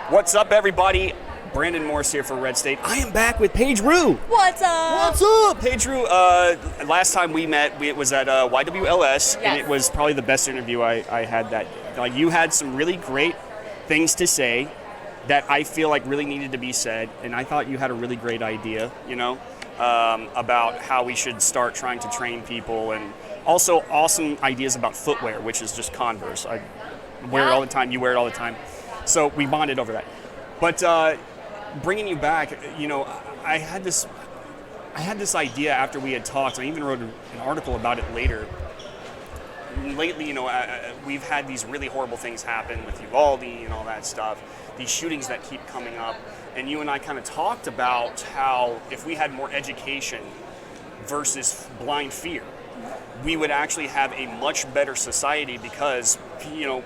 What's up, everybody? Brandon Morse here for RedState. I am back with Paige Roux. What's up? What's up? Paige Roux, last time we met, it was at YWLS, and it was probably the best interview I had that. Like, you had some really great things to say that I feel like really needed to be said, and I thought you had a really great idea, about how we should start trying to train people, and also awesome ideas about footwear, which is just Converse. I wear it all the time, you wear it all the time. So we bonded over that. But bringing you back, I had this idea after we had talked. I even wrote an article about it later. Lately, we've had these really horrible things happen with Uvalde and all that stuff. These shootings that keep coming up. And you and I kind of talked about how if we had more education versus blind fear, we would actually have a much better society because,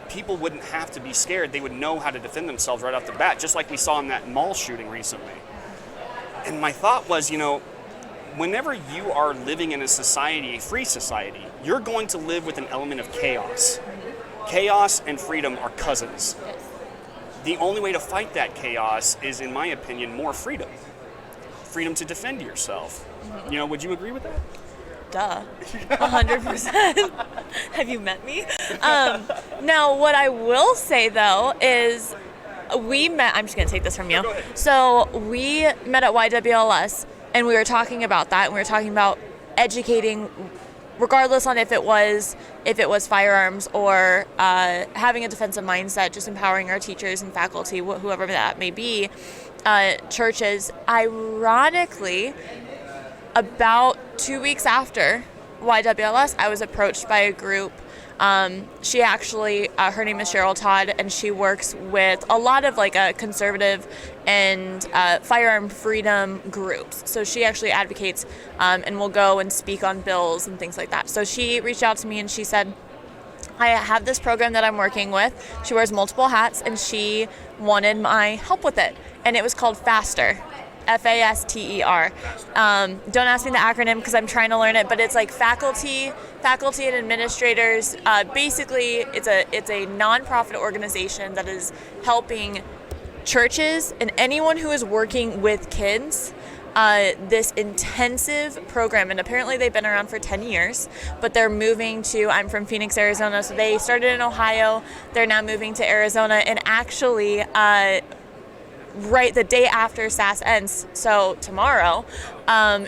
people wouldn't have to be scared. They would know how to defend themselves right off the bat, just like we saw in that mall shooting recently. And my thought was, whenever you are living in a society, a free society, you're going to live with an element of chaos. Chaos and freedom are cousins. The only way to fight that chaos is, in my opinion, more freedom. Freedom to defend yourself. Would you agree with that? Duh. 100%. Have you met me? Now, what I will say, though, is we met... I'm just going to take this from you. Go ahead. So we met at YWLS, and we were talking about that, and we were talking about educating, regardless on if it was firearms or having a defensive mindset, just empowering our teachers and faculty, whoever that may be, churches. Ironically, about 2 weeks after YWLS, I was approached by a group. She actually, her name is Cheryl Todd, and she works with a lot of conservative and firearm freedom groups. So she actually advocates and will go and speak on bills and things like that. So she reached out to me and she said, I have this program that I'm working with. She wears multiple hats and she wanted my help with it. And it was called FASTER. FASTER. Don't ask me the acronym because I'm trying to learn it, but it's like faculty and administrators. Basically, it's a nonprofit organization that is helping churches and anyone who is working with kids. This intensive program, and apparently they've been around for 10 years, but they're moving to, I'm from Phoenix, Arizona, so they started in Ohio, they're now moving to Arizona, and actually, right the day after SAS ends, so tomorrow,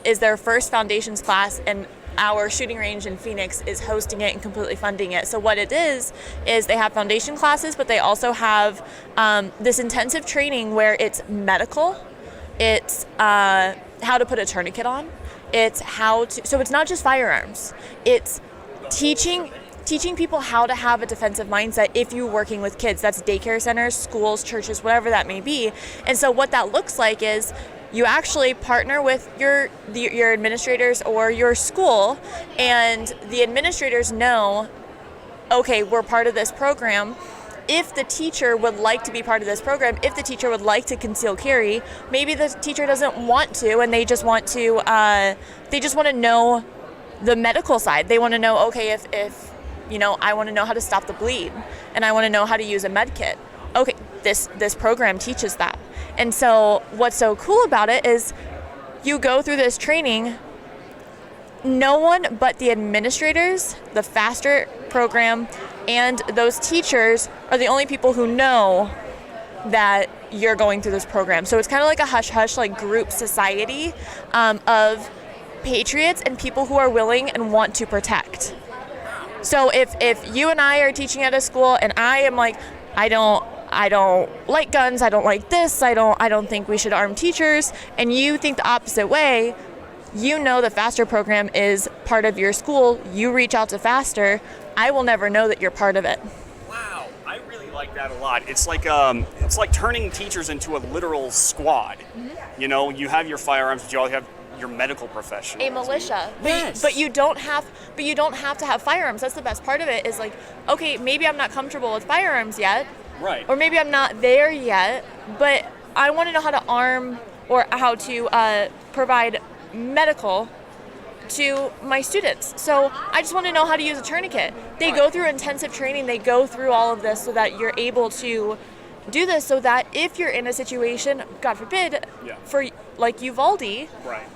is their first foundations class, and our shooting range in Phoenix is hosting it and completely funding it. So what it is they have foundation classes, but they also have this intensive training where it's medical, it's how to put a tourniquet on, it's so it's not just firearms, it's teaching people how to have a defensive mindset if you're working with kids. That's daycare centers, schools, churches, whatever that may be. And so what that looks like is you actually partner with your administrators or your school, and the administrators know, okay, we're part of this program. If the teacher would like to be part of this program, if the teacher would like to conceal carry, maybe the teacher doesn't want to, and they just want to know the medical side. They want to know, okay, if I want to know how to stop the bleed, and I want to know how to use a med kit. Okay, this program teaches that. And so what's so cool about it is you go through this training, no one but the administrators, the FASTER program, and those teachers are the only people who know that you're going through this program. So it's kind of like a hush-hush, like group society of patriots and people who are willing and want to protect. So if you and I are teaching at a school and I am like, I don't like guns, I don't like this, I don't think we should arm teachers, and you think the opposite way, the FASTER program is part of your school, you reach out to FASTER, I will never know that you're part of it. Wow, I really like that a lot. It's like turning teachers into a literal squad. Mm-hmm. You have your firearms, but you all have your medical professionals. A militia. Yes. But you don't have to have firearms. That's the best part of it, is like, okay, maybe I'm not comfortable with firearms yet. Right. Or maybe I'm not there yet, but I want to know how to arm or how to provide medical to my students. So I just want to know how to use a tourniquet. They go through intensive training. They go through all of this so that you're able to do this so that if you're in a situation, God forbid, Yeah. for like Uvalde, Right.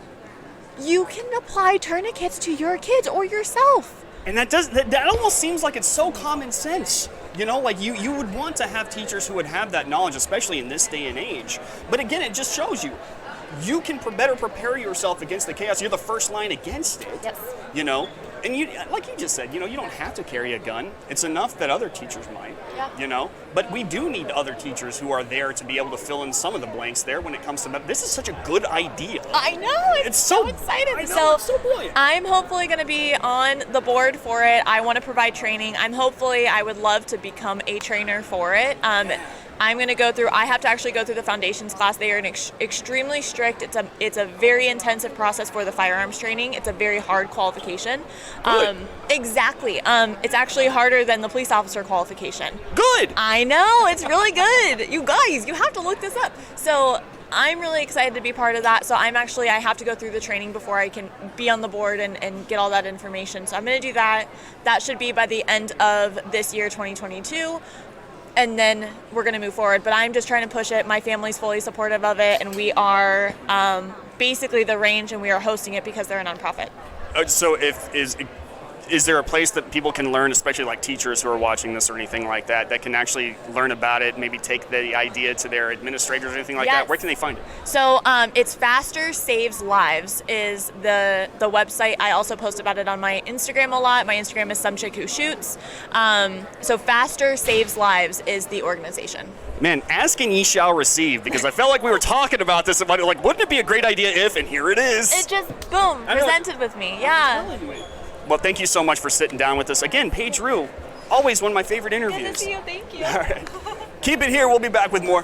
you can apply tourniquets to your kids or yourself. And that almost seems like it's so common sense. You know, like you would want to have teachers who would have that knowledge, especially in this day and age. But again, it just shows you can better prepare yourself against the chaos. You're the first line against it. Yes. You know, and you, like you just said, you know, you don't have to carry a gun. It's enough that other teachers might. Yeah. You know, but we do need other teachers who are there to be able to fill in some of the blanks there when it comes to. This is such a good idea. I know. It's so excited. I know, it's so brilliant. I'm hopefully going to be on the board for it. I want to provide training. I would love to become a trainer for it. I'm going to go through. I have to actually go through the foundations class. They are extremely strict. It's a very intensive process for the firearms training. It's a very hard qualification. Good. Exactly. It's actually harder than the police officer qualification. Good. I know, it's really good. You guys, you have to look this up. So I'm really excited to be part of that. So I have to go through the training before I can be on the board and get all that information. So I'm going to do that. That should be by the end of this year, 2022. And then we're going to move forward. But I'm just trying to push it. My family's fully supportive of it. And we are basically the range, and we are hosting it because they're a nonprofit. So is there a place that people can learn, especially like teachers who are watching this or anything like that, that can actually learn about it, maybe take the idea to their administrators or anything like that? Where can they find it? So it's Faster Saves Lives is the website. I also post about it on my Instagram a lot. My Instagram is some chick who shoots. So Faster Saves Lives is the organization. Man, ask and ye shall receive, because I felt like we were talking about this, about it, like, wouldn't it be a great idea if, and here it is. It just, boom, presented with me, yeah. Well, thank you so much for sitting down with us. Again, Paige Roux, always one of my favorite interviews. Good to see you, thank you. All right. Keep it here. We'll be back with more